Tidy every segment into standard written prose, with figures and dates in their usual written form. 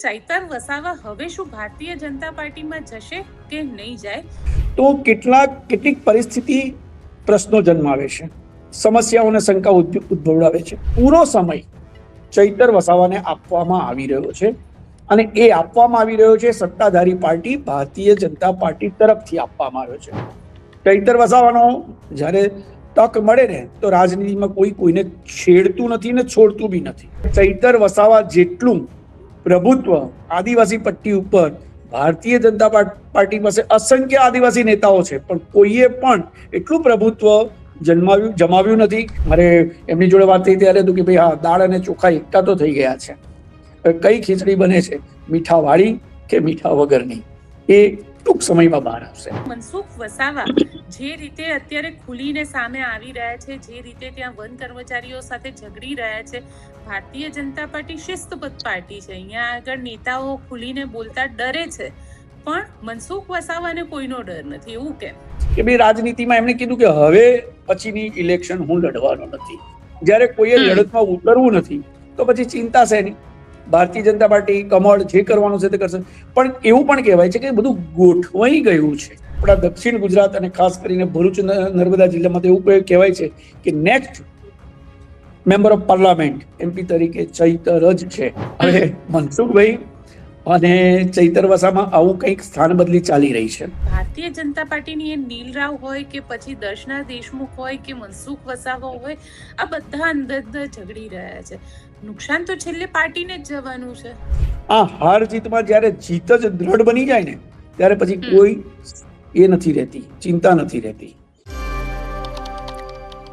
ચૈતર વસાવા હવે શું ભારતીય જનતા પાર્ટીમાં જશે કે નહીં જાય? તો કેટલીક પરિસ્થિતિ પ્રશ્નો જન્માવે છે, સમસ્યાઓ અને શંકા ઉદ્ભવડાવે છે. પૂરો સમય ચૈતર વસાવાને આપવામાં આવી રહ્યો છે અને એ આપવામાં આવી રહ્યો છે સત્તાધારી પાર્ટી ભારતીય જનતા પાર્ટી તરફથી આપવામાં આવ્યો છે. ચૈતર વસાવાનો જ્યારે તક મળે ને તો રાજનીતિમાં કોઈને છેડતું નથી ને છોડતું બી નથી. ચૈતર વસાવા જેટલું પ્રભુત્વ આદિવાસી પટ્ટી ઉપર ભારતીય જનતા પાર્ટી પાસે અસંખ્ય આદિવાસી નેતાઓ છે, પણ કોઈએ પણ એટલું પ્રભુત્વ જમાવ્યું નથી. મારે એમની જોડે વાત થઈ ત્યારે હતું કે ભાઈ હા, દાળ અને ચોખા એકઠા તો થઈ ગયા છે, કઈ ખીચડી બને છે, મીઠા વાળી કે મીઠા વગરની, એ ટૂંક સમયમાં બહાર આવશે. મનસુખ વસાવા જે રીતે અત્યારે ખુલીને સામે આવી રહ્યા છે, જે રીતે ત્યાં વન કર્મચારીઓ સાથે ઝઘડી રહ્યા છે, ભારતીય જનતા પાર્ટી શિસ્તબદ્ધ પાર્ટી છે. અહીંયા આગળ નેતાઓ ખુલીને બોલતા ડરે છે, પણ મનસુખ વસાવાને કોઈનો ડર નથી. એવું કેમ? કે ભાઈ રાજનીતિમાં એમણે કીધું કે હવે પછીની ઇલેક્શન હું લડવાનો નથી. જ્યારે કોઈએ લડતમાં ઉતરવું નથી તો પછી ચિંતા છે નહીં. ભારતીય જનતા પાર્ટી કમળ જે કરવાનું છે તે કરશે. પણ એવું પણ કહેવાય છે કે બધું ગોઠવાઈ ગયું છે. આપણા દક્ષિણ ગુજરાત અને ખાસ કરીને ભરૂચ નર્મદા જિલ્લામાં તો એવું કહેવાય છે કે next member of parliament MP તરીકે ચૈતર જ છે. હવે મનસુખભાઈ અને ચૈતર વસાવામાં આવું કંઈક સ્થાન બદલી ચાલી રહી છે. ભારતીય જનતા પાર્ટીની એ નીલ રાવ હોય કે પછી દર્શના દેશમુખ હોય કે મનસુખ વસાવા હોય, આ બધા અંદર ઝઘડી રહ્યા છે. નુકસાન તો છેલ્લે પાર્ટીને જ જવાનું છે. આ હાર જીતમાં જ્યારે જીત જ દ્રઢ બની જાય ને ત્યારે પછી કોઈ એ નથી રહેતી, ચિંતા નથી રહેતી.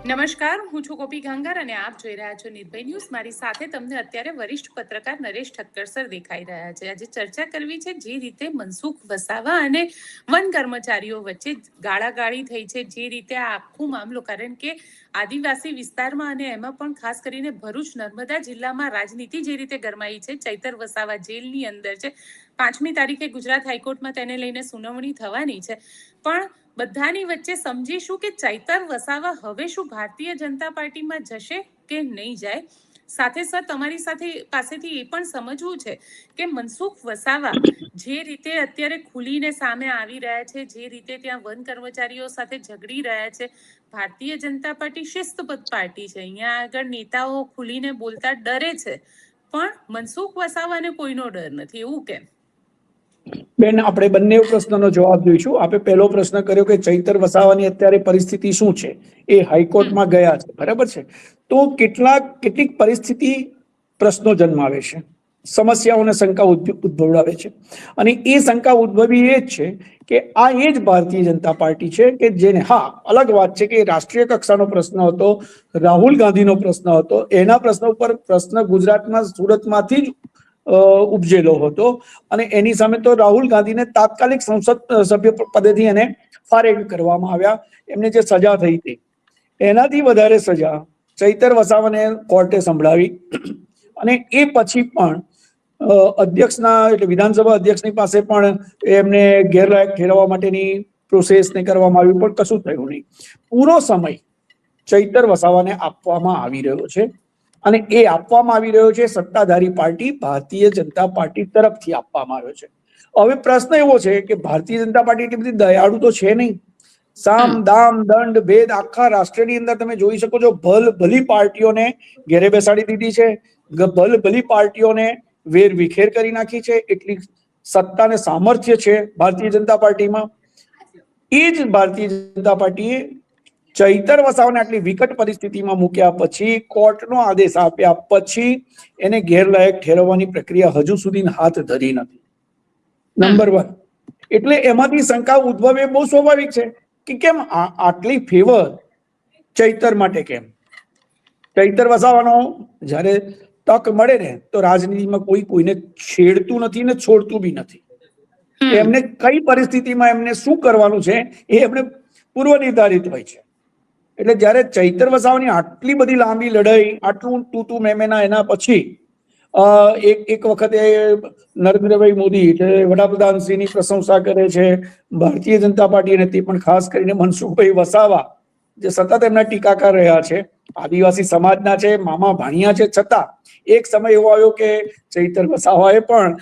નમસ્કાર, હું છું ગોપી ગાંગર અને આપ જોઈ રહ્યા છો નિર્ભય ન્યૂઝ. મારી સાથે તમને અત્યારે વરિષ્ઠ પત્રકાર નરેશ ઠક્કર સર દેખાઈ રહ્યા છે. આજે ચર્ચા કરવી છે જે રીતે મનસુખ વસાવા અને વન કર્મચારીઓ વચ્ચે ગાળાગાળી થઈ છે, જે રીતે આ આખું મામલો, કારણ કે આદિવાસી વિસ્તારમાં અને એમાં પણ ખાસ કરીને ભરૂચ નર્મદા જિલ્લામાં રાજનીતિ જે રીતે ગરમાઈ છે. ચૈતર વસાવા જેલની અંદર છે. 5મી તારીખે ગુજરાત હાઈકોર્ટમાં તેને લઈને સુનાવણી થવાની છે. પણ બધાની વચ્ચે સમજીશું કે ચૈતર વસાવા હવે શું ભારતીય જનતા પાર્ટીમાં જશે કે નહીં જાય. સાથે સર તમારી પાસેથી એ પણ સમજવું છે કે મનસુખ વસાવા જે રીતે અત્યારે ખુલીને સામે આવી રહ્યા છે, જે રીતે ત્યાં વન કર્મચારીઓ સાથે ઝઘડી રહ્યા છે, ભારતીય જનતા પાર્ટી શિસ્તબદ્ધ પાર્ટી છે. અહીંયા આગળ નેતાઓ ખુલીને બોલતા ડરે છે, પણ મનસુખ વસાવાને કોઈનો ડર નથી. એવું કેમ? બેન, આપણે બંને પ્રશ્નનો જવાબ જોઈશું. આપણે પહેલો પ્રશ્ન કર્યો કે ચૈતર વસાવાની અત્યારે પરિસ્થિતિ શું છે. એ હાઈકોર્ટમાં ગયા છે, બરાબર છે. તો કેટલીક પરિસ્થિતિ પ્રશ્નો જન્માવે છે, સમસ્યાઓ અને શંકા ઉદ્ભવડાવે છે. અને એ શંકા ઉદ્ભવી એ જ છે કે આ એ જ ભારતીય જનતા પાર્ટી છે કે જેને, હા, અલગ વાત છે કે રાષ્ટ્રીય કક્ષાનો પ્રશ્ન હતો, રાહુલ ગાંધીનો પ્રશ્ન હતો, એના પ્રશ્ન ઉપર પ્રશ્ન ગુજરાતમાં સુરતમાંથી જ ઉપજેલો હતો અને એની સામે તો રાહુલ ગાંધીને તાત્કાલિક સંસદ સભ્ય પદેથી એને ફારેગ કરવામાં આવ્યા. એમને જે સજા થઈ હતી એનાથી વધારે સજા ચૈતર વસાવાને કોર્ટે સંભળાવી અને એ પછી પણ અધ્યક્ષના એટલે વિધાનસભા અધ્યક્ષની પાસે પણ એમને ગેરલાયક ઠેરવવા માટેની પ્રોસેસને કરવામાં આવી, પણ કશું થયું નહીં. પૂરો સમય ચૈતર વસાવાને આપવામાં આવી રહ્યો છે અને એ આપવામાં આવી રહ્યો છે સત્તાધારી પાર્ટી ભારતીય જનતા પાર્ટી તરફથી આપવામાં આવ્યો છે. હવે પ્રશ્ન એવો છે કે ભારતીય જનતા પાર્ટી એટલી બધી દયાળુ તો છે નહીં. સામ દામ દંડ ભેદ આખા રાષ્ટ્રની અંદર તમે જોઈ શકો છો. ભલી પાર્ટીઓને ઘેરે બેસાડી દીધી છે, ભલી પાર્ટીઓને વેર વિખેર કરી નાખી છે. એટલી સત્તા ને સામર્થ્ય છે ભારતીય જનતા પાર્ટીમાં. એ જ ભારતીય જનતા પાર્ટીએ ચૈતર વસાવાને આટલી વિકટ પરિસ્થિતિમાં મૂક્યા પછી, કોર્ટનો આદેશ આપ્યા પછી એને ગેરલાયક ઠેરવવાની પ્રક્રિયા હજુ સુધી હાથ ધરી નથી. નંબર 1. એટલે એમાંથી શંકા ઉદ્ભવે બહુ સ્વાભાવિક છે કે કેમ આટલી ફેવર ચૈતર માટે કેમ? ચૈતર વસાવાનો જ્યારે તક મળે ને તો રાજનીતિમાં કોઈને છેડતું નથી ને છોડતું બી નથી. એમને કઈ પરિસ્થિતિમાં એમને શું કરવાનું છે એ એમને પૂર્વ નિર્ધારિત હોય છે. એટલે જ્યારે ચૈતર વસાવાની આટલી બધી લાંબી લડાઈ, આટલું તું મેમેના, એના પછી એક વખતે નરેન્દ્રભાઈ મોદી એટલે વડાપ્રધાન શ્રીની પ્રશંસા કરે છે ભારતીય જનતા પાર્ટી, અને તે પણ ખાસ કરીને મનસુખભાઈ વસાવા જે સતત એમના ટીકાકાર રહ્યા છે, આદિવાસી સમાજના છે, મામા ભાણિયા છે, છતાં એક સમય એવો આવ્યો કે ચૈતર વસાવાએ પણ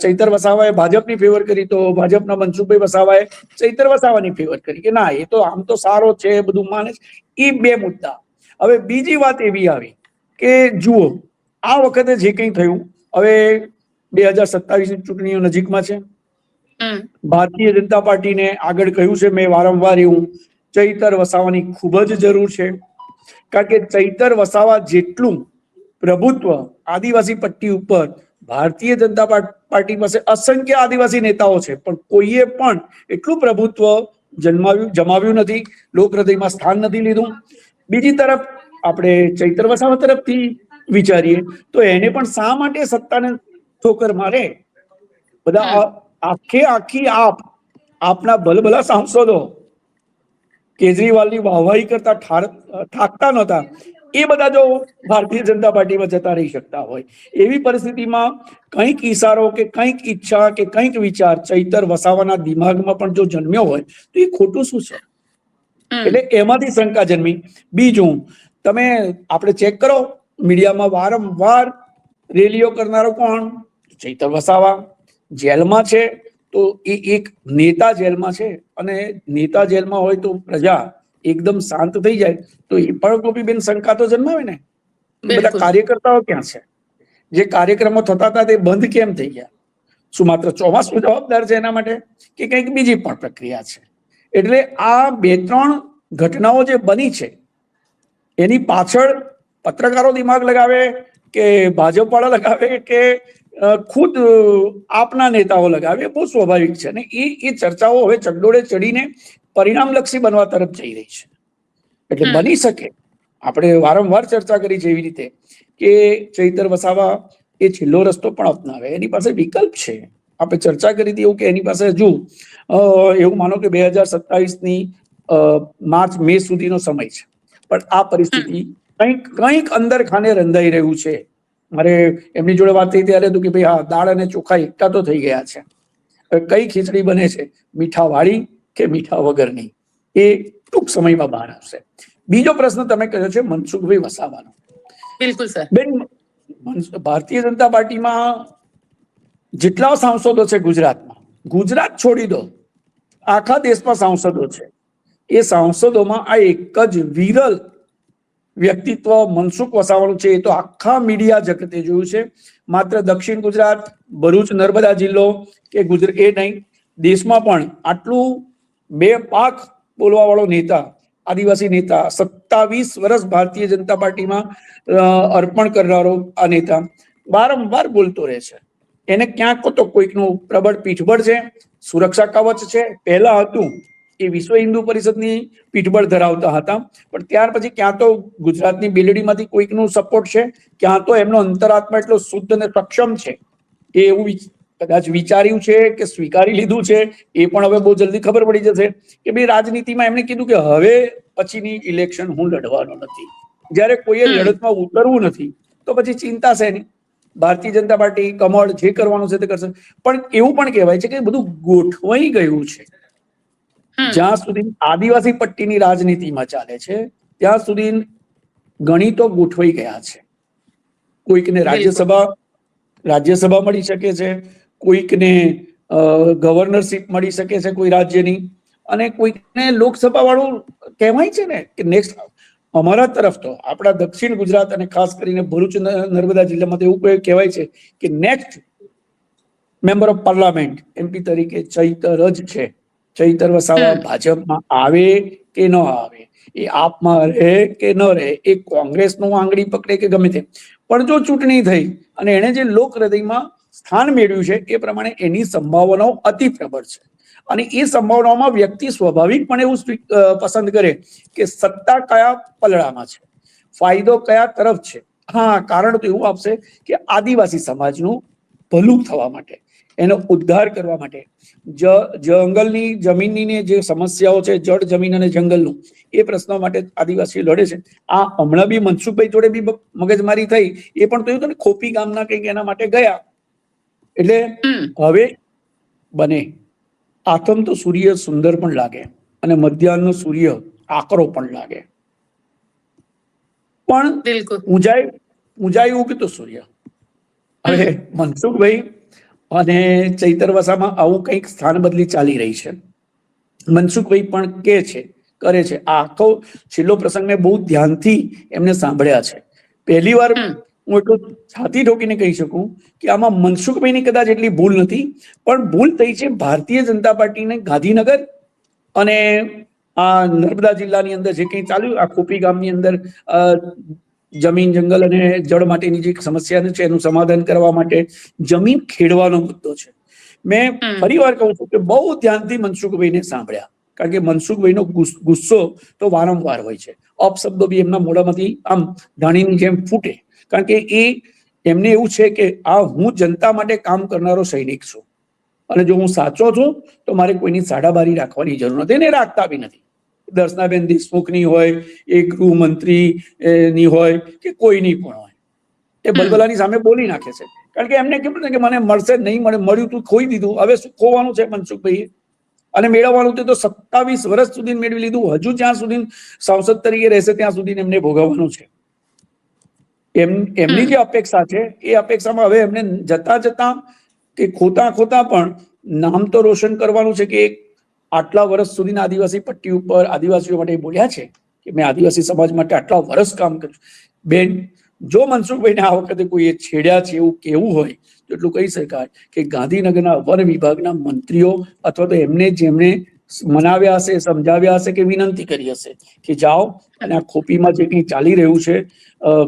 ચૈતર વસાવાએ ભાજપની ફેવર કરી તો ભાજપના મનસુખભાઈ વસાવાએ ચૈતર વસાવાની ફેવર કરી કે ના એ તો આમ તો સારો છે બધું માને છે. એ બે મુદ્દા. હવે બીજી વાત એવી આવી કે જુઓ આ વખતે જે કંઈ થયું, હવે 2027ની ચૂંટણીઓ નજીકમાં છે. ભારતીય જનતા પાર્ટીને આગળ કહ્યું છે મેં વારંવાર એવું, ચૈતર વસાવાની ખૂબ જ જરૂર છે. કારણ કે ચૈતર વસાવા જેટલું પ્રભુત્વ આદિવાસી પટ્ટી ઉપર, ભારતીય જનતા પાર્ટી પાસે અસંખ્ય આદિવાસી નેતાઓ છે પણ કોઈએ પણ એટલું પ્રભુત્વ જમાવ્યું નથી, લોક હૃદયમાં સ્થાન નથી લીધું. બીજી તરફ આપણે ચૈતર વસાવા તરફથી વિચારીએ તો એને પણ શા માટે સત્તાને ઠોકર મારે? બધા આખી આપના ભલભલા સાંસદો કેજરીવાલની વાહવાહી કરતા થાકતા નહોતા, એ બધા જો ભારતીય જનતા પાર્ટીમાં જતા રહી શકતા હોય, એવી પરિસ્થિતિમાં કંઈક ઈશારો કે કંઈક ઈચ્છા કે કંઈક વિચાર ચૈતર વસાવાના દિમાગમાં પણ જો જન્મ્યો હોય તો એ ખોટું શું છે? એટલે એમાંથી શંકા જન્મી. બીજું, તમે આપણે ચેક કરો મીડિયામાં વારંવાર રેલીઓ કરનારો કોણ? ચૈતર વસાવા. જેલમાં છે તો એ એક નેતા જેલમાં છે, અને નેતા જેલમાં હોય તો પ્રજા એકદમ શાંત થઈ જાય તો એ પણ ગોપીબેન શંકા તો જન્માવે ને. બધા કાર્યકર્તાઓ ક્યાં છે? જે કાર્યક્રમો થતા હતા તે બંધ કેમ થઈ ગયા? શું માત્ર ચોમાસું જવાબદાર છે એના માટે કે કંઈક બીજી પણ પ્રક્રિયા છે? એટલે આ 2-3 ઘટનાઓ જે બની છે એની પાછળ પત્રકારો દિમાગ લગાવે કે ભાજપ વાળા લગાવે કે ખુદ આપના નેતાઓ લગાવે, બહુ સ્વાભાવિક છે. અને એ ચર્ચાઓ હવે ચગડોળે ચડીને પરિણામલક્ષી બનવા તરફ જઈ રહી છે. એટલે બની શકે આપણે વારંવાર ચર્ચા કરી છે એવી રીતે કે ચૈતર વસાવા એ છેલ્લો રસ્તો પણ અપનાવે, એની પાસે વિકલ્પ છે. આપણે ચર્ચા કરી હતી એવું કે એની પાસે હજુ એવું માનો કે 2027ની માર્ચ મે સુધીનો સમય છે, પણ આ પરિસ્થિતિ કંઈક અંદર ખાને રંધાઈ રહ્યું છે. મારે એમની જોડે વાત થઈ ત્યારે હતું કે ભાઈ હા, દાળ અને ચોખા એકઠા તો થઈ ગયા છે, કઈ ખીચડી બને છે, મીઠા વાળી કે મીઠા વગરની, એ ટૂંક સમયમાં બહાર આવશે. બીજો પ્રશ્ન તમે કહ્યો છે મનસુખભાઈ વસાવાનો. બિલકુલ સર. બેન, ભારતીય જનતા પાર્ટીમાં જેટલા સાંસદો છે ગુજરાતમાં, ગુજરાત છોડી દો આખા દેશમાં સાંસદો છે, એ સાંસદોમાં આ એક જ વિરલ વ્યક્તિત્વ મનસુખ વસાવાનું છે. એ તો આખા મીડિયા જગતે જોયું છે. માત્ર દક્ષિણ ગુજરાત, ભરૂચ, નર્મદા જિલ્લો કે ગુજરાત એ નહીં, દેશમાં પણ આટલું બે પાક બોલવા વાળો નેતા, આદિવાસી નેતા, 27 વર્ષ ભારતીય જનતા પાર્ટીમાં અર્પણ કરનારો આ નેતા વારંવાર બોલતો રહે છે. એને ક્યાંક તો કોઈકનું પ્રબળ પીઠબળ છે, સુરક્ષા કવચ છે. પહેલા હતું એ વિશ્વ હિન્દુ પરિષદની પીઠબળ ધરાવતા હતા, પણ ત્યાર પછી ક્યાં તો ગુજરાતની બેલડીમાંથી કોઈકનું સપોર્ટ છે, ક્યાં તો એમનો અંતરાત્મા એટલો શુદ્ધ અને સક્ષમ છે, એ એવું કદાચ વિચાર્યું છે કે સ્વીકારી લીધું છે. એ પણ હવે બહુ જલ્દી ખબર પડી જશે કે ભાઈ રાજનીતિમાં એમણે કીધું કે હવે પછીની ઇલેક્શન હું લડવાનો નથી. જ્યારે કોઈએ લડતમાં ઉતરવું નથી તો પછી ચિંતા છે નહીં, ભારતીય જનતા પાર્ટી કમળ જે કરવાનું છે તે કરશે. પણ એવું પણ કહેવાય છે કે બધું ગોઠવાઈ ગયું છે. જ્યાં સુધી આદિવાસી પટ્ટીની રાજનીતિમાં ચાલે છે ત્યાં સુધી ગણિતો ગોઠવાઈ ગયા છે. કોઈકને રાજ્યસભા મળી શકે છે, કોઈકને ગવર્નરશીપ મળી શકે છે કોઈ રાજ્યની, અને કોઈકને લોકસભા વાળું કહેવાય છે ને કે નેક્સ્ટ. અમારા તરફ તો આપણા દક્ષિણ ગુજરાત અને ખાસ કરીને ભરૂચ નર્મદા જિલ્લામાં એવું કહેવાય છે કે next member of parliament MP તરીકે ચૈતર જ છે. ચૈતર વસાવા ભાજપમાં આવે કે ન આવે, એ આપમાં રહે કે ન રહે, એ કોંગ્રેસનું આંગળી પકડે કે ગમે તે, પણ જો ચૂંટણી થઈ અને એને જે લોક હૃદયમાં સ્થાન મેળવ્યું છે એ પ્રમાણે એની સંભાવનાઓ અતિ પ્રબળ છે. અને એ સંભાવનાઓમાં વ્યક્તિ સ્વાભાવિકપણે એવું પસંદ કરે કે સત્તા કયા પલડામાં છે, ફાયદો કયા તરફ છે. હા, કારણ તો એવું આપશે કે આદિવાસી સમાજનું ભલું થવા માટે, એનો ઉદ્ધાર કરવા માટે, જંગલની જમીનની જે સમસ્યાઓ છે, જળ જમીન અને જંગલનું, એ પ્રશ્નો માટે આદિવાસીઓ લડે છે. આ હમણાં બી મનસુખભાઈ જોડે બી મગજમારી થઈ, એ પણ તો ને ખોપી ગામના કંઈક એના માટે ગયા. એટલે હવે બને આથમ તો સૂર્ય સુંદર પણ લાગે અને મધ્યાહનનો સૂર્ય આકરો પણ લાગે, પણ ઊંચાઈ ઉગતો સૂર્ય. હવે મનસુખભાઈ અને ચૈતર વસામાં આવું કંઈક સ્થાન બદલી ચાલી રહી છે. મનસુખભાઈ પણ કરે છે. આ આખો છેલ્લો પ્રસંગ મેં બહુ ધ્યાનથી એમને સાંભળ્યા છે. પહેલી વાર હું એટલું છાતી ઠોકીને કહી શકું કે આમાં મનસુખભાઈની કદાચ એટલી ભૂલ નથી, પણ ભૂલ થઈ છે ભારતીય જનતા પાર્ટીને ગાંધીનગર અને આ નર્મદા જિલ્લાની અંદર જે કંઈ ચાલ્યું, આ ખોપી ગામની અંદર જમીન જંગલ અને જળ માટેની જે સમસ્યા છે એનું સમાધાન કરવા માટે જમીન ખેડવાનો મુદ્દો છે. મેં ફરી વાર કહું છું કે બહુ ધ્યાનથી મનસુખભાઈને સાંભળ્યા, કારણ કે મનસુખભાઈનો ગુસ્સો તો વારંવાર હોય છે. અપશબ્દો બી એમના મોઢામાંથી આમ ધાણીની જેમ ફૂટે, કારણ કે એમને એવું છે કે આ હું જનતા માટે કામ કરનારો સૈનિક છું, અને જો હું સાચો છું તો મારે કોઈની સાડાબારી રાખવાની જરૂર નથી, એને રાખતા બી નથી. દર્શનાબેન દેશમુખની હોય, એ ગૃહમંત્રી ની હોય કે કોઈની પણ હોય, એ બલબલાની સામે બોલી નાખે છે, કારણ કે એમને કેવું કે મને મળશે નહીં મળે, મળ્યું તું ખોઈ દીધું, હવે શું ખોવાનું છે મનસુખભાઈએ, અને મેળવવાનું તો 27 વર્ષ સુધી મેળવી લીધું, હજુ જ્યાં સુધી સાંસદ તરીકે રહેશે ત્યાં સુધી એમને ભોગવવાનું છે. એમની જે અપેક્ષા છે એ અપેક્ષામાં હવે એમને જતા કે ખોતા પણ નામ તો રોશન કરવાનું છે કે આટલા વર્ષ સુધીના આદિવાસી પટ્ટી ઉપર આદિવાસીઓ માટે બોલ્યા છે કે મેં આદિવાસી સમાજ માટે આટલા વર્ષ કામ કર્યું. બેન, જો મનસુખભાઈને આ વખતે કોઈ છેડ્યા છે એવું કેવું હોય તો એટલું કહી શકાય કે ગાંધીનગરના વન વિભાગના મંત્રીઓ અથવા તો જેમને મનાવ્યા હશે, સમજાવ્યા હશે કે વિનંતી કરી હશે કે જાઓ અને આ ખોપીમાં જે કંઈ ચાલી રહ્યું છે,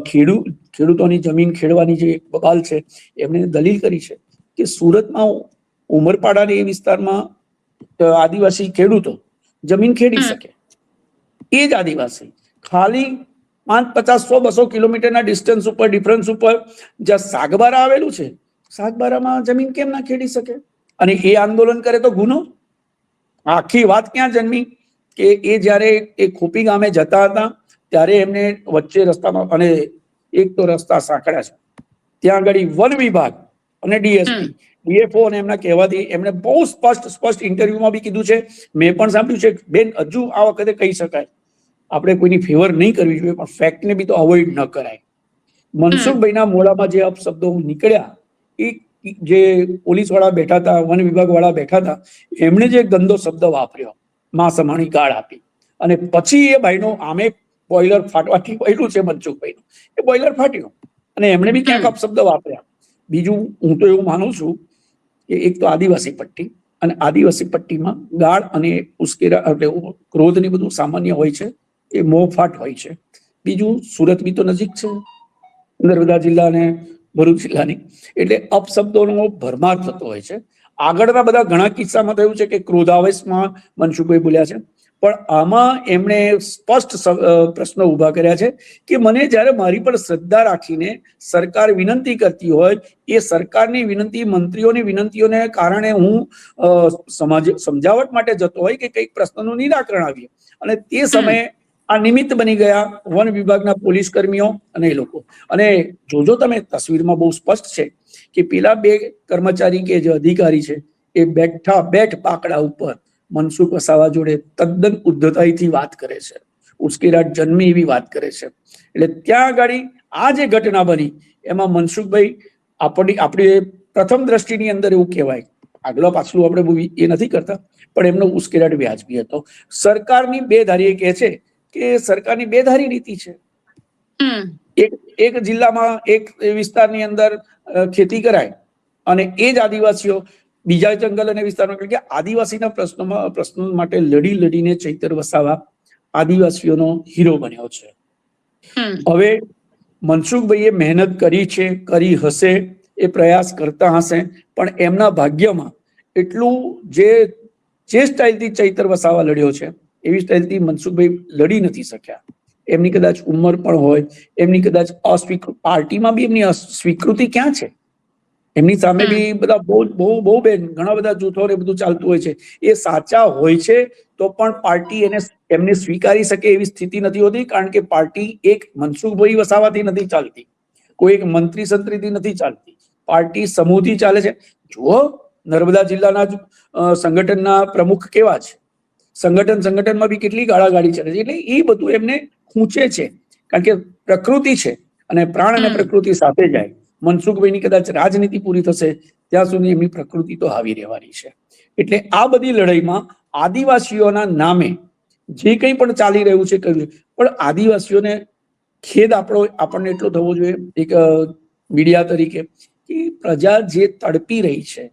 ખેડૂતોની જમીન ખેડવાની જે બબાલ છે, એમને દલીલ કરી છે કે સુરતમાં ઉમરપાડાના એ વિસ્તારમાં આદિવાસી ખેડૂતો જમીન ખેડી શકે, એ જ આદિવાસી ખાલી 50, 100, 200 કિલોમીટરના ડિસ્ટન્સ ઉપર, ડિફરન્સ ઉપર જ્યાં સાગબારા આવેલું છે, સાગબારામાં જમીન કેમ ના ખેડી શકે? અને એ આંદોલન કરે તો ગુનો. આખી વાત ક્યાં જન્મી કે એ જ્યારે એ ખોપી ગામે જતા હતા ત્યારે એમને વચ્ચે રસ્તામાં, અને એક તો રસ્તા સાંકડા છે, ત્યાં આગળ વન વિભાગ અને ડીએફઓ અને એમના કહેવાથી એમણે બહુ સ્પષ્ટ ઇન્ટરવ્યુમાં બી કીધું છે, મેં પણ સાંભળ્યું છે. બેન, હજુ આ વખતે કહી શકાય, આપણે કોઈની ફેવર નહીં કરવી જોઈએ, પણ ફેક્ટને બી તો અવોઇડ ન કરાય. મનસુખભાઈના મોઢામાં જે અપશબ્દો નીકળ્યા, એ જે પોલીસ વાળા બેઠા હતા, વન વિભાગ વાળા બેઠા હતા, એમણે જે ગંદો શબ્દ વાપર્યો, માં સમાણી ગાળ આપી, અને પછી એ ભાઈનો આમે બોઇલર ફાટવાથી પહેલું છે મનસુખભાઈનું, એ બોઇલર ફાટ્યું અને એમણે બી ક્યાંક અપશબ્દ વાપર્યા. બીજું, હું તો એવું માનું છું કે એક તો આદિવાસી પટ્ટી, અને આદિવાસી પટ્ટીમાં ગાળ અને ઉશ્કેરા એટલે ક્રોધ ને બધું સામાન્ય હોય છે, એ મોહફાટ હોય છે. બીજું, સુરત બી તો નજીક છે, નર્મદા જિલ્લા અને ભરૂચ જિલ્લાની, એટલે અપશબ્દોનો ભરમાર થતો હોય છે. આગળના બધા ઘણા કિસ્સામાં થયું છે કે ક્રોધાવેશમાં મનસુખભાઈ બોલ્યા છે, પણ આમાં એમણે સ્પષ્ટ પ્રશ્નો ઉભા કર્યા છે કે મને જ્યારે મારી પર શ્રદ્ધા રાખીને સરકાર વિનંતી કરતી હોય, એ સરકારની વિનંતી, મંત્રીઓની વિનંતીઓને કારણે હું સમજાવટ માટે જતો હોય કે કંઈક પ્રશ્નનું નિરાકરણ આવીએ, અને તે સમયે આ નિમિત્ત બની ગયા વન વિભાગના પોલીસ કર્મીઓ અને એ લોકો. અને જોજો તમે, તસવીરમાં બહુ સ્પષ્ટ છે કે પેલા 2 કર્મચારી કે જે અધિકારી છે એ બેઠ પાકડા ઉપર મનસુખ વસાવા જોડે તદ્દન ઉદ્ધતાઈથી વાત કરે છે, ઉશ્કેરાટ જન્મી એવી વાત કરે છે. એટલે ત્યાં આગળ આ જે ઘટના બની એમાં મનસુખભાઈ આપણી પ્રથમ દ્રષ્ટિની અંદર એવું કહેવાય, આગળ પાછલું આપણે બહુ એ નથી કરતા, પણ એમનો ઉશ્કેરાટ વ્યાજબી હતો. સરકારની બેધારી કહે છે કે સરકારની બેધારી નીતિ છે. એક જિલ્લામાં, એક વિસ્તારની અંદર ખેતી કરાય અને એ જ આદિવાસીઓ બીજા જંગલ અને વિસ્તારમાં, કારણ કે આદિવાસીના પ્રશ્નો માટે લડીને ચૈતર વસાવા આદિવાસીઓનો હીરો બન્યો છે. હવે મનસુખભાઈએ મહેનત કરી હશે, એ પ્રયાસ કરતા હશે, પણ એમના ભાગ્યમાં એટલું જે સ્ટાઇલથી ચૈતર વસાવા લડ્યો છે એવી સ્ટાઇલથી મનસુખભાઈ લડી નથી શક્યા. એમની કદાચ ઉંમર પણ હોય, એમની કદાચ પાર્ટીમાં બી એમની અસ્વીકૃતિ ક્યાં છે? એમની સામે બી બધા બહુ ઘણા બધા જૂથો ને બધું ચાલતું હોય છે. એ સાચા હોય છે તો પણ પાર્ટી એમને સ્વીકારી શકે એવી સ્થિતિ નથી હોતી, કારણ કે પાર્ટી એક મનસુખભાઈ વસાવાથી નથી ચાલતી, કોઈ એક મંત્રી સંત્રીથી નથી ચાલતી, પાર્ટી સમૂહથી ચાલે છે. જુઓ, નર્મદા જિલ્લાના સંગઠનના પ્રમુખ કેવા છે, સંગઠનમાં બી કેટલી ગાળાગાળી ચાલે છે. એટલે એ બધું એમને ખૂંચે છે, કારણ કે પ્રકૃતિ છે અને પ્રાણ અને પ્રકૃતિ સાથે જાય. મનસુખભાઈની કદાચ રાજનીતિ પૂરી થશે ત્યાં સુધી એમની પ્રકૃતિ તો હાવી રહેવાની છે. એટલે આ બધી લડાઈમાં આદિવાસીઓના નામે જે કંઈ પણ ચાલી રહ્યું છે કર્યું, પણ આદિવાસીઓને ખેદ આપણને એટલો થવો જોઈએ એક મીડિયા તરીકે કે પ્રજા જે તડપી રહી છે,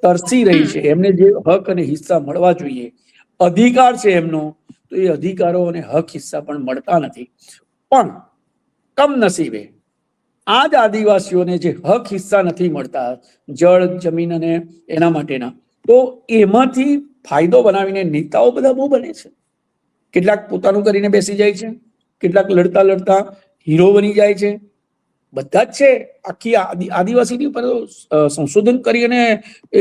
તરસી રહી છે, એમને જે હક અને હિસ્સા મળવા જોઈએ, અધિકાર છે એમનો, તો એ અધિકારો અને હક હિસ્સા પણ મળતા નથી. પણ કમનસીબે આ જ આદિવાસીઓને જે હક હિસ્સા નથી મળતા જળ જમીન અને એના માટેના, તો એમાંથી ફાયદો બનાવીને નેતાઓ બધા બહુ બને છે. કેટલાક પોતાનું કરીને બેસી જાય છે, કેટલાક લડતા લડતા હીરો બની જાય છે. બધા જ છે. આખી આદિવાસીની ઉપર સંશોધન કરીને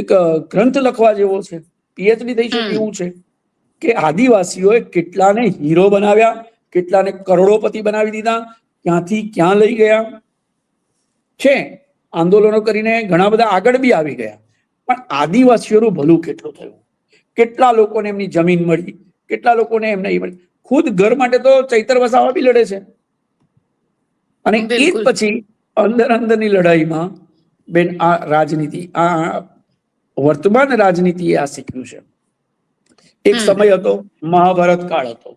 એક ગ્રંથ લખવા જેવો છે, પીએચડી થઈ શકે એવું છે કે આદિવાસીઓએ કેટલાને હીરો બનાવ્યા, કેટલાને કરોડોપતિ બનાવી દીધા, ક્યાંથી ક્યાં લઈ ગયા છે. આંદોલનો કરીને ઘણા બધા આગળ બી આવી ગયા, પણ આદિવાસીઓનું ભલું કેટલું થયું, કેટલા લોકોને એમની જમીન મળી, કેટલા લોકોને એમને મળી. ખુદ ઘર માટે તો ચૈતર વસાવા બી લડે છે. અને એ જ પછી અંદરની લડાઈમાં બેન આ રાજનીતિ, આ વર્તમાન રાજનીતિ આ શીખ્યું છે. એક સમય હતો, મહાભારત કાળ હતો,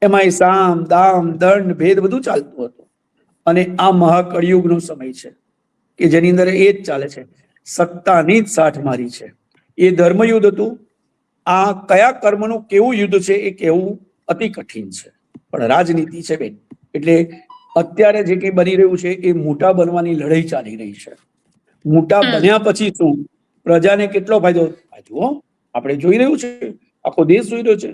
એમાં સામ દામ દંડ ભેદ બધું ચાલતું હતું. અને આ મહાકળિયુગનો સમય છે કે જેની અંદર એ જ ચાલે છે, સત્તાની જ સાઠમારી છે. એ ધર્મયુદ્ધ હતું. આ કયા કર્મનું કેવું યુદ્ધ છે એ કેવું અતિ કઠિન છે, પણ રાજનીતિ છે બેન. એટલે અત્યારે જે કંઈ બની રહ્યું છે એ મોટા બનવાની લડાઈ ચાલી રહી છે. મોટા બન્યા પછી શું, પ્રજાને કેટલો ફાયદો? જુઓ, આપણે જોઈ રહ્યું છે, આખો દેશ જોઈ રહ્યો છે.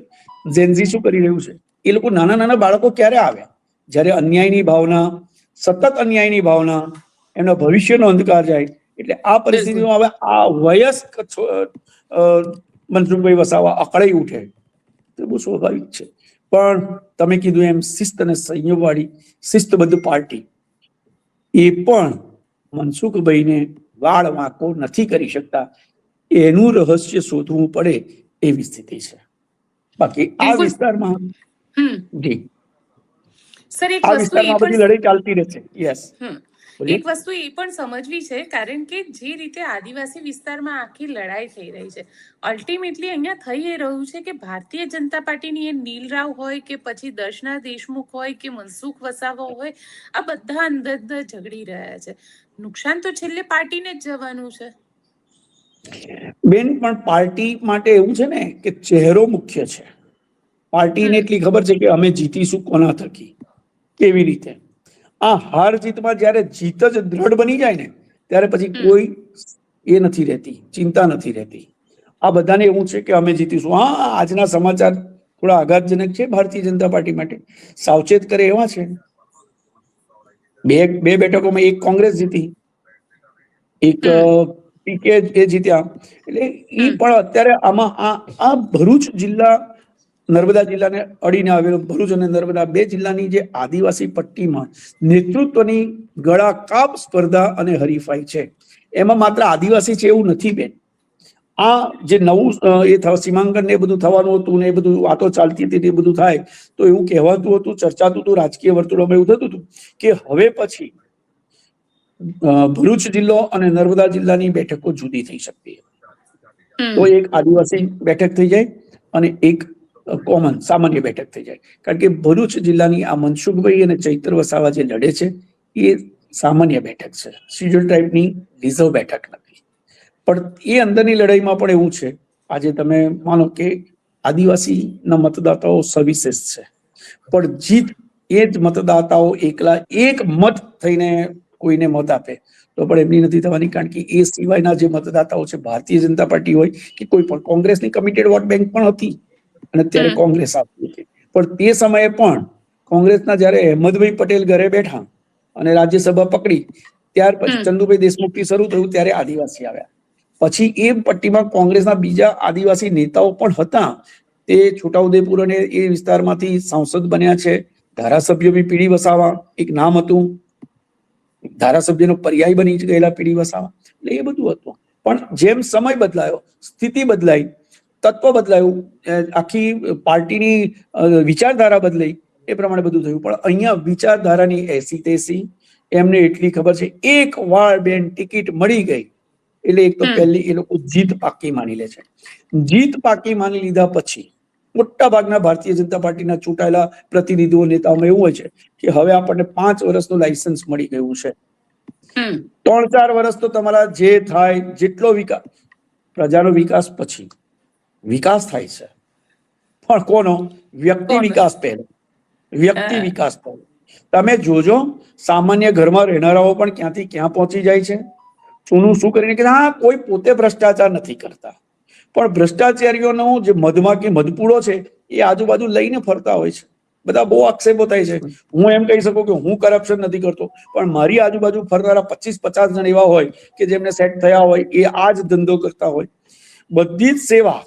જેનઝી શું કરી રહ્યું છે? એ લોકો નાના નાના બાળકો ક્યારે આવ્યા? જ્યારે અન્યાયની ભાવના, સતત અન્યાયની ભાવના, એમના ભવિષ્યનો અંધકાર જાય. એટલે આ પરિસ્થિતિમાં હવે આ વયસ્ક મનસુખભાઈ વસાવા અકળાઈ ઉઠે તો બહુ સ્વાભાવિક છે. પણ તમે કીધું એમ શિસ્ત અને સંયમવાળી શિસ્તબદ્ધ પાર્ટી એ પણ મનસુખભાઈને વાળ વાંકો નથી કરી શકતા. એનું રહસ્ય શોધવું પડે એવી સ્થિતિ છે. બાકી આ વિસ્તારમાં જી સર, એક આ વસ્તુ વિસ્તારમાં બધી લડાઈ ચાલતી રહેશે. યસ, એક વસ્તુ એ પણ સમજવી છે, કારણ કે જે રીતે આદિવાસી વિસ્તારમાં આખી લડાઈ થઈ રહી છે, અલ્ટિમેટલી અહીંયા થઈ એ રહ્યું છે કે ભારતીય જનતા પાર્ટીની એ નીલ રાવ હોય કે પછી દર્શના દેશમુખ હોય કે મનસુખ વસાવા હોય, આ બધા અંદર ઝઘડી રહ્યા છે. નુકસાન તો છેલ્લે પાર્ટીને જ જવાનું છે બેન. પણ પાર્ટી માટે એવું છે ને કે ચહેરો મુખ્ય છે. પાર્ટીને એટલી ખબર છે કે અમે જીતીશું કોના થકી, કેવી રીતે. આ હાર જીતમાં જ્યારે જીત જ દ્રઢ બની જાય ને ત્યારે પછી કોઈ એ નથી રહેતી, ચિંતા નથી રહેતી. આ બધાને એવું છે કે અમે જીતીશું. હા, આજના સમાચાર થોડા આઘાતજનક છે ભારતીય જનતા પાર્ટી માટે, સાવચેત કરે એવા છે. બે બેઠકોમાં એક કોંગ્રેસ જીતી, એક પીકે એ જીત્યા. એટલે એ પણ અત્યારે આમાં આ ભરૂચ જિલ્લા, નર્મદા જિલ્લાને અડીને આવેલો ભરૂચ અને નર્મદા બે જિલ્લાની જે આદિવાસી પટ્ટીમાં નેતૃત્વની ગળાકાપ સ્પર્ધા અને હરીફાઈ છે, એમાં માત્ર આદિવાસી છે એવું નથી બેન. આ જે નવું સીમાંકન ને બધું થવાનું હતું ને એ બધું વાતો ચાલતી હતી, એ બધું થાય તો એવું કહેવાતું હતું, ચર્ચાતું હતું, રાજકીય વર્તુળોમાં એવું થતું હતું કે હવે પછી ભરૂચ જિલ્લો અને નર્મદા જિલ્લાની બેઠકો જુદી થઈ શકતી. તો એક આદિવાસી બેઠક થઈ જાય અને એક કોમન સામાન્ય બેઠક થઈ જાય. કારણ કે ભરૂચ જિલ્લાની આ મનસુખભાઈ અને ચૈતર વસાવા જે લડે છે એ સામાન્ય બેઠક છે, શિડ્યુલ ટ્રાઇબની રિઝર્વ બેઠક નથી. પણ એ અંદરની લડાઈમાં પણ એવું છે, આજે તમે માનો કે આદિવાસીના મતદાતાઓ સવિશેષ છે, પણ જીત એ જ મતદાતાઓ એકલા એક મત થઈને કોઈને મત આપે તો પણ એમની નથી થવાની. કારણ કે એ સિવાયના જે મતદાતાઓ છે, ભારતીય જનતા પાર્ટી હોય કે કોઈ પણ, કોંગ્રેસની કમિટેડ વોટ બેંક પણ હતી અને અત્યારે કોંગ્રેસ આપતી હતી. પણ તે સમયે પણ કોંગ્રેસના જયારે અહેમદભાઈ પટેલ ઘરે બેઠા અને રાજ્યસભા પકડી, ત્યાર પછી ચંદુભાઈ દેશમુખથી શરૂ થયું, ત્યારે આદિવાસી આવ્યા. પછી એ પટ્ટીમાં કોંગ્રેસના બીજા આદિવાસી નેતાઓ પણ હતા. તે છોટાઉદેપુર અને એ વિસ્તારમાંથી સાંસદ બન્યા છે. ધારાસભ્ય બી પીડી વસાવા એક નામ હતું, ધારાસભ્યનો પર્યાય બની ગયેલા પીડી વસાવા. એટલે એ બધું હતું. પણ જેમ સમય બદલાયો, સ્થિતિ બદલાઈ, તત્વ બદલાયું, આખી પાર્ટીની વિચારધારા બદલાઈ, એ પ્રમાણે બધું થયું. પણ અહીંયા વિચારધારાની એસી તેસી, એમને એટલી ખબર છે એક વાર બેન ટિકિટ મળી ગઈ એટલે એક તો પહેલી એ લોકો જીત પાકી માની લે છે. જીત પાકી માની લીધા પછી મોટા ભાગના ભારતીય જનતા પાર્ટીના ચૂંટાયેલા પ્રતિનિધિઓ નેતાઓમાં એવું હોય છે કે હવે આપણને 5 વર્ષનું લાયસન્સ મળી ગયું છે. 3-4 વર્ષ તો તમારા જે થાય જેટલો વિકાસ, પ્રજાનો વિકાસ પછી વિકાસ થાય છે, પણ કોનો? વ્યક્તિ વિકાસ પહેલો. વ્યક્તિ વિકાસ પહેલો. તમે જોજો, સામાન્ય ઘરમાં રહેનારાઓ પણ ક્યાંથી ક્યાં પહોંચી જાય છે. શું કરીને કે હા, કોઈ પોતે ભ્રષ્ટાચાર નથી કરતા, પણ ભ્રષ્ટાચારીઓનો જે મધમાખી મધપૂડો છે એ આજુબાજુ લઈને ફરતા હોય છે. બધા બહુ આક્ષેપો થાય છે. હું એમ કહી શકું કે હું કરપ્શન નથી કરતો, પણ મારી આજુબાજુ ફરનારા 25-50 જણ એવા હોય કે જેમને સેટ થયા હોય, એ આ જ ધંધો કરતા હોય. બધી જ સેવા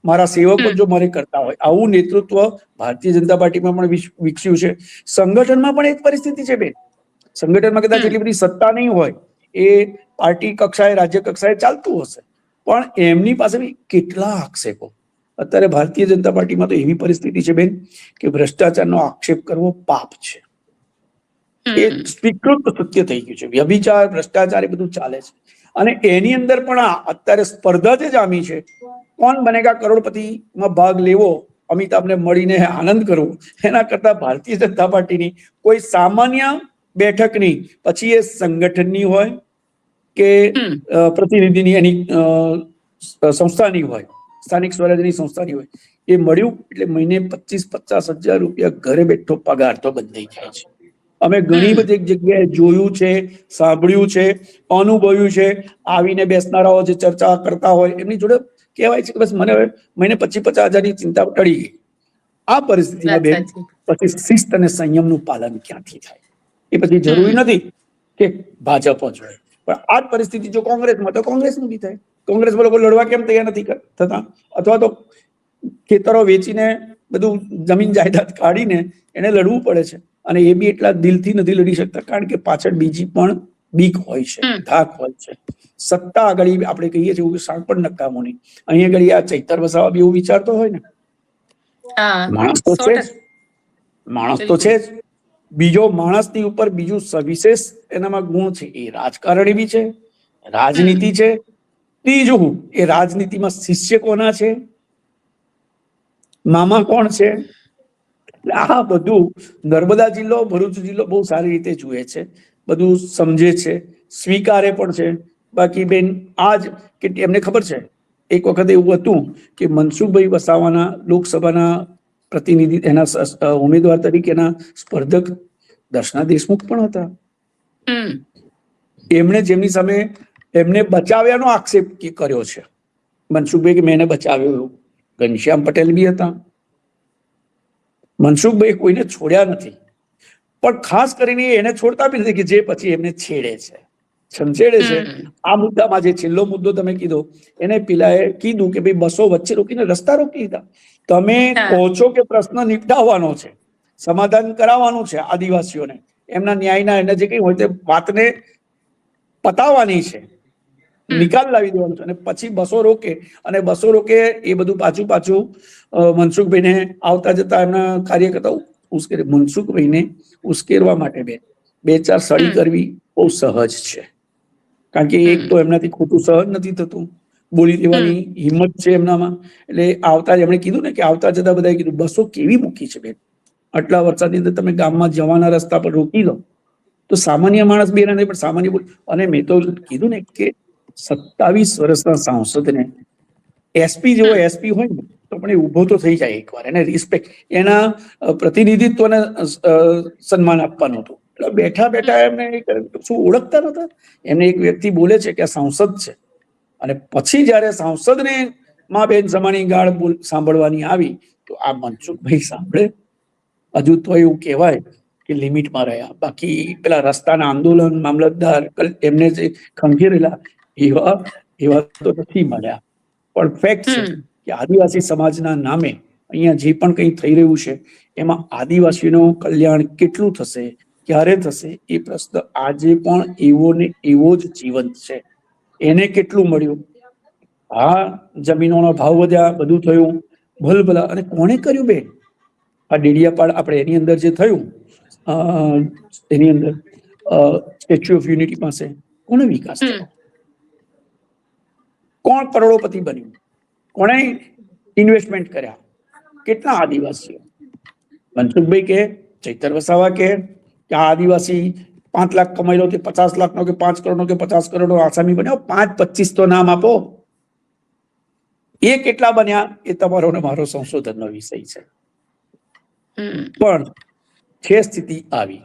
મારા સેવકો જો મારે કરતા હોય, આવું નેતૃત્વ ભારતીય જનતા પાર્ટીમાં પણ વિકસ્યું છે. સંગઠનમાં પણ એક પરિસ્થિતિ છે બેન. સંગઠનમાં કદાચ એટલી બધી સત્તા નહીં હોય, એ પાર્ટી કક્ષાએ, રાજ્ય કક્ષાએ ચાલતું હશે, પણ એમની પાસે કેટલા આક્ષેપો. અત્યારે ભારતીય જનતા પાર્ટીમાં તો એવી પરિસ્થિતિ છે બેન કે ભ્રષ્ટાચારનો આક્ષેપ કરવો પાપ છે. એ સ્વીકૃત સત્ય થઈ ગયું છે. વ્યભિચાર, ભ્રષ્ટાચાર એ બધું ચાલે છે. અને એની અંદર પણ અત્યારે સ્પર્ધા જે જામી છે, કોણ બનેગા કરોડપતિમાં ભાગ લેવો, અમિતાભને મળીને આનંદ કરવો, એના કરતા ભારતીય જનતા પાર્ટીની કોઈ સામાન્ય બેઠકની, પછી એ સંગઠનની હોય કે પ્રતિનિધિની, એની સંસ્થાની હોય, સ્થાનિક સ્વરાજ્યની સંસ્થાની હોય, એ મળ્યું એટલે મહિને 25-50 હજાર રૂપિયા ઘરે બેઠો પગાર તો બંધાઈ જાય છે. અમે ઘણી બધી જગ્યાએ જોયું છે, સાંભળ્યું છે, અનુભવ્યું છે. આવીને બેસનારાઓ જે ચર્ચા કરતા હોય એમની જોડે કહેવાય છે કે બસ મને હવે મહિને 25-50 હજારની ચિંતા ટળી ગઈ. આ પરિસ્થિતિમાં બેન પછી શિસ્ત અને સંયમનું પાલન ક્યાંથી થાય? એ પછી જરૂરી નથી કે ભાજપ જ હોય, પણ આ જ પરિસ્થિતિ જો કોંગ્રેસમાં, તો કોંગ્રેસનું બી થાય. કોંગ્રેસમાં લોકો લડવા કેમ તૈયાર નથી થતા? અથવા તો ખેતરો વેચીને બધું જમીન જાયદાદ કાઢીને એને લડવું પડે છે. અને એ બી એટલા દિલથી નથી લડી શકતા, કારણ કે પાછળ બીજી પણ બીક હોય છે, ધાક હોય છે. સત્તા આગળ આપણે કહીએ છીએ કે શાણપણ નકામું નહીં. અહીંયા આગળ આ ચૈતર વસાવા બી એવું વિચારતો હોય ને, માણસ તો છે જ, માણસ તો છે જ. બીજો માણસની ઉપર બીજું સવિશેષ એનામાં ગુણ છે, એ રાજકારણી બી છે, રાજનીતિ છે. ત્રીજું, એ રાજનીતિમાં શિષ્ય કોના છે, મામા કોણ છે. આ બધું નર્મદા જિલ્લો, ભરૂચ જિલ્લો બહુ સારી રીતે જુએ છે, બધું સમજે છે, સ્વીકારે પણ છે. બાકી બેન આજ કે એમને ખબર છે, એક વખત એવું હતું કે મનસુખભાઈ વસાવાના લોકસભાના પ્રતિનિધિ, એના ઉમેદવાર તરીકેના સ્પર્ધક દર્શના દેશમુખ પણ હતા. એમણે જેમની સામે એમને બચાવ્યાનો આક્ષેપ કર્યો છે, મનસુખભાઈ કે મેં એને બચાવ્યો. ઘનશ્યામ પટેલ બી હતા. મનસુખભાઈ કોઈને છોડ્યા નથી, પણ ખાસ કરીને એને છોડતા બી નથી કે જે પછી એમને છેડે છે, છંછેડે છે. આ મુદ્દામાં જે છેલ્લો મુદ્દો તમે કીધો, એને પેલાએ કીધું કે ભાઈ બસો વચ્ચે રોકીને રસ્તા રોકી દીધા. તમે કહો છો કે પ્રશ્ન નિપટાવવાનો છે, સમાધાન કરાવવાનું છે, આદિવાસીઓને એમના ન્યાયના, એને જે કઈ હોય તે વાતને પતાવવાની છે, નિકાલ લાવી દેવાનો છે, અને પછી બસો રોકે. અને બસો રોકે એ બધું પાછું મનસુખભાઈને આવતા જતા એમના કાર્યકર્તાઓ ઉશ્કેરે. મનસુખભાઈને ઉશ્કેરવા માટે બે ચાર સળી કરવી બહુ સહજ છે, કારણ કે એક તો એમનાથી ખોટું સહજ નથી થતું, બોલી દેવાની હિંમત છે એમનામાં. એટલે આવતા એમણે કીધું ને કે આવતા જતા બધાએ કીધું બસો કેવી મૂકી છે બેન, આટલા વરસાદની અંદર તમે ગામમાં જવાના રસ્તા પર રોકી લો તો સામાન્ય માણસ બે નહીં, પણ સામાન્ય બોલ. અને મેં તો કીધું ને કે 27 વર્ષના સાંસદને એસપી જેવો એસપી હોય ને તો પણ એ ઉભો તો થઈ જાય એકવાર, એને રિસ્પેક્ટ, એના પ્રતિનિધિત્વને સન્માન આપવાનું હતું. એટલે બેઠા બેઠા એમને શું ઓળખતા નતા? એમને એક વ્યક્તિ બોલે છે કે આ સાંસદ છે, અને પછી જયારે સાંસદને માં બેન સમાણી ગાળ સાંભળવાની આવી તો આ મનસુખભાઈ સાંભળે? હજુ તો એવું કહેવાય કે લિમિટમાં રહ્યા. બાકી પેલા રસ્તાના આંદોલન, મામલતદાર એમને જે ખંખેરેલા એવા તો નથી મળ્યા. પણ ફેક્ટ છે કે આદિવાસી સમાજના નામે અહીંયા જે પણ કંઈ થઈ રહ્યું છે એમાં આદિવાસીનું કલ્યાણ કેટલું થશે, ક્યારે થશે, એ પ્રશ્ન આજે પણ એવો ને એવો જ જીવંત છે. એને કેટલું મળ્યું? હા, જમીનોનો ભાવ વધ્યા, બધું થયું, ભલભલા. અને કોણે કર્યું બેન? આ ડેડિયાપાડ આપણે એની અંદર જે થયું, એની અંદર સ્ટેચ્યુ ઓફ યુનિટી પાસે કોને વિકાસ થયો? કોણ કરોડોપતિ બન્યું, કોણે ઇન્વેસ્ટમેન્ટ કર્યા, કેટલા આદિવાસીઓ? મનસુખભાઈ કે, ચૈતર વસાવા કે આ આદિવાસી 5 લાખ કમાઈ લો કે 50 લાખ નો કે 5 કરોડ નો કે 50 કરોડ નો આસામી બન્યો, 5-25 તો નામ આપો. એ કેટલા બન્યા એ તમારો ને મારો સંશોધનનો વિષય છે. પણ છે સ્થિતિ આવી.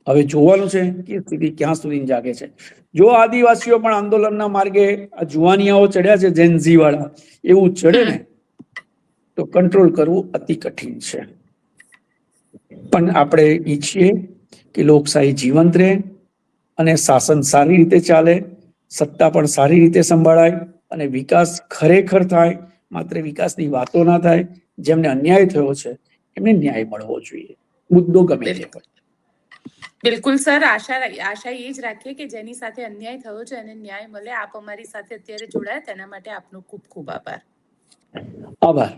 હવે જોવાનું છે કે સ્થિતિ ક્યાં સુધી જાગે છે. જો આદિવાસીઓ પણ આંદોલનના માર્ગે આ જુવાનિયાઓ ચડ્યા છે, જેનઝી વાળા, એવું ચડે ને તો કંટ્રોલ કરવું અતિ કઠિન છે. પણ આપણે ઈચ્છીએ કે લોકશાહી જીવંત રહે અને શાસન સારી રીતે ચાલે, સત્તા પણ સારી રીતે સંભાળાય અને વિકાસ ખરેખર થાય. માત્ર વિકાસની વાતો ના થાય. જેમને અન્યાય થયો છે એમને ન્યાય મળવો જોઈએ, મુદ્દો ગમે તે હોય. બિલકુલ સર, આશા એ જ રાખીએ કે જેની સાથે અન્યાય થયો છે અને ન્યાય મળે. આપ અમારી સાથે અત્યારે જોડાયા તેના માટે આપનો ખૂબ ખૂબ આભાર. આભાર.